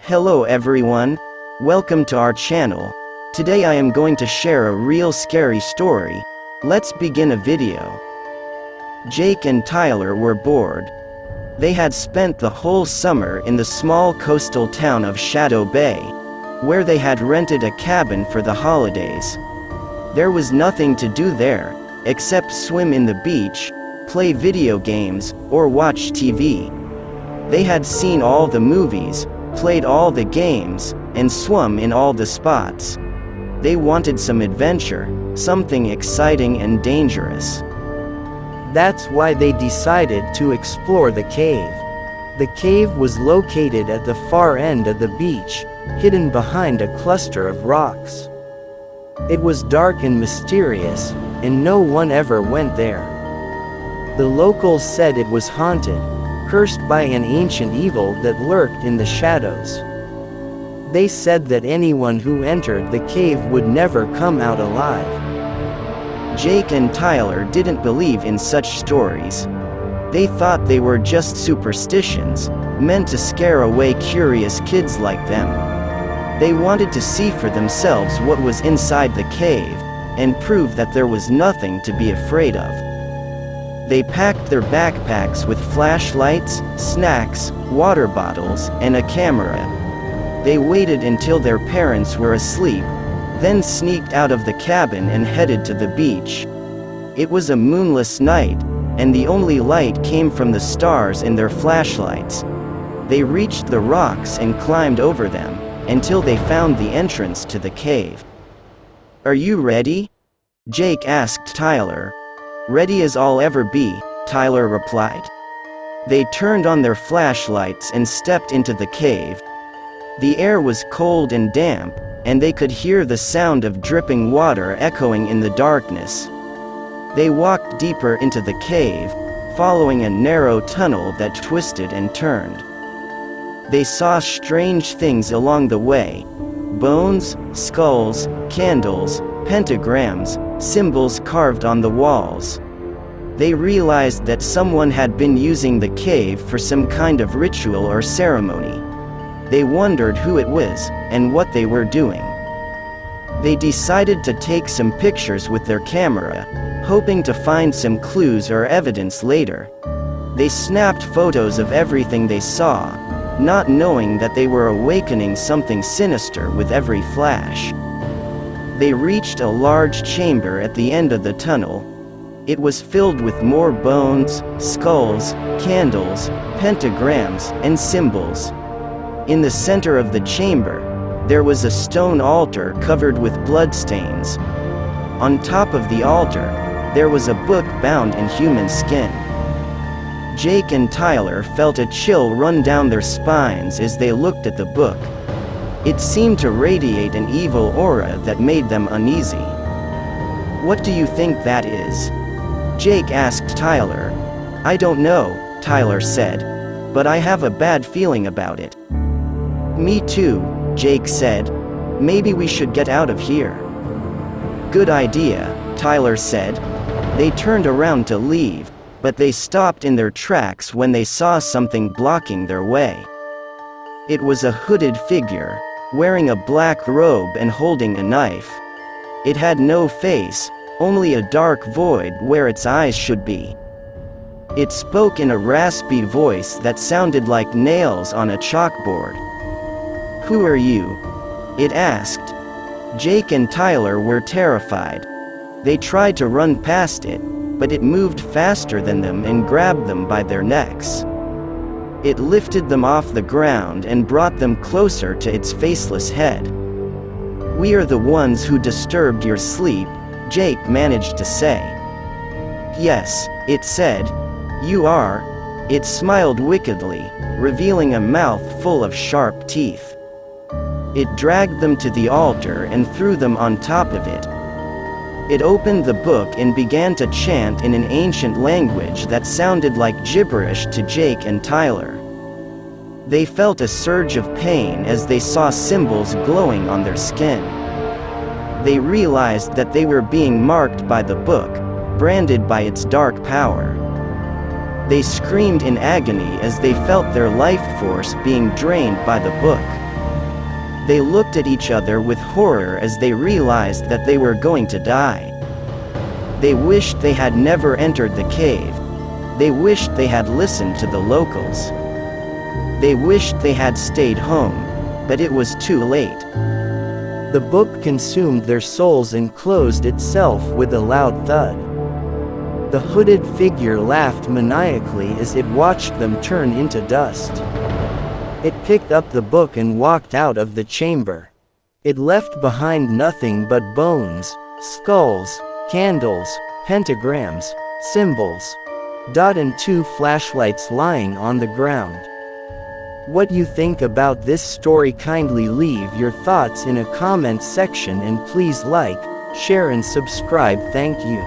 Hello everyone. Welcome to our channel. Today I am going to share a real scary story. Let's begin a video. Jake and Tyler were bored. They had spent the whole summer in the small coastal town of Shadow Bay, where they had rented a cabin for the holidays. There was nothing to do there, except swim in the beach, play video games, or watch TV. They had seen all the movies, played all the games, and swum in all the spots. They wanted some adventure, something exciting and dangerous. That's why they decided to explore the cave. The cave was located at the far end of the beach, hidden behind a cluster of rocks. It was dark and mysterious, and no one ever went there. The locals said it was haunted, cursed by an ancient evil that lurked in the shadows. They said that anyone who entered the cave would never come out alive. Jake and Tyler didn't believe in such stories. They thought they were just superstitions, meant to scare away curious kids like them. They wanted to see for themselves what was inside the cave, and prove that there was nothing to be afraid of. They packed their backpacks with flashlights, snacks, water bottles, and a camera. They waited until their parents were asleep, then sneaked out of the cabin and headed to the beach. It was a moonless night, and the only light came from the stars in their flashlights. They reached the rocks and climbed over them, until they found the entrance to the cave. "Are you ready?" Jake asked Tyler. "Ready as I'll ever be," Tyler replied. They turned on their flashlights and stepped into the cave. The air was cold and damp, and they could hear the sound of dripping water echoing in the darkness. They walked deeper into the cave, following a narrow tunnel that twisted and turned. They saw strange things along the way: bones, skulls, candles, pentagrams, symbols carved on the walls. They realized that someone had been using the cave for some kind of ritual or ceremony. They wondered who it was, and what they were doing. They decided to take some pictures with their camera, hoping to find some clues or evidence later. They snapped photos of everything they saw, not knowing that they were awakening something sinister with every flash. They reached a large chamber at the end of the tunnel. It was filled with more bones, skulls, candles, pentagrams, and symbols. In the center of the chamber, there was a stone altar covered with bloodstains. On top of the altar, there was a book bound in human skin. Jake and Tyler felt a chill run down their spines as they looked at the book. It seemed to radiate an evil aura that made them uneasy. "What do you think that is?" Jake asked Tyler. "I don't know," Tyler said, "but I have a bad feeling about it." "Me too," Jake said. "Maybe we should get out of here." "Good idea," Tyler said. They turned around to leave, but they stopped in their tracks when they saw something blocking their way. It was a hooded figure, wearing a black robe and holding a knife. It had no face, only a dark void where its eyes should be. It spoke in a raspy voice that sounded like nails on a chalkboard. "Who are you?" it asked. Jake and Tyler were terrified. They tried to run past it, but it moved faster than them and grabbed them by their necks. It lifted them off the ground and brought them closer to its faceless head. "We are the ones who disturbed your sleep," Jake managed to say. "Yes," it said. "You are." It smiled wickedly, revealing a mouth full of sharp teeth. It dragged them to the altar and threw them on top of it. It opened the book and began to chant in an ancient language that sounded like gibberish to Jake and Tyler. They felt a surge of pain as they saw symbols glowing on their skin. They realized that they were being marked by the book, branded by its dark power. They screamed in agony as they felt their life force being drained by the book. They looked at each other with horror as they realized that they were going to die. They wished they had never entered the cave. They wished they had listened to the locals. They wished they had stayed home, but it was too late. The book consumed their souls and closed itself with a loud thud. The hooded figure laughed maniacally as it watched them turn into dust. It picked up the book and walked out of the chamber. It left behind nothing but bones, skulls, candles, pentagrams, symbols, and 2 flashlights lying on the ground. What you think about this story? Kindly leave your thoughts in a comment section and please like, share and subscribe. Thank you.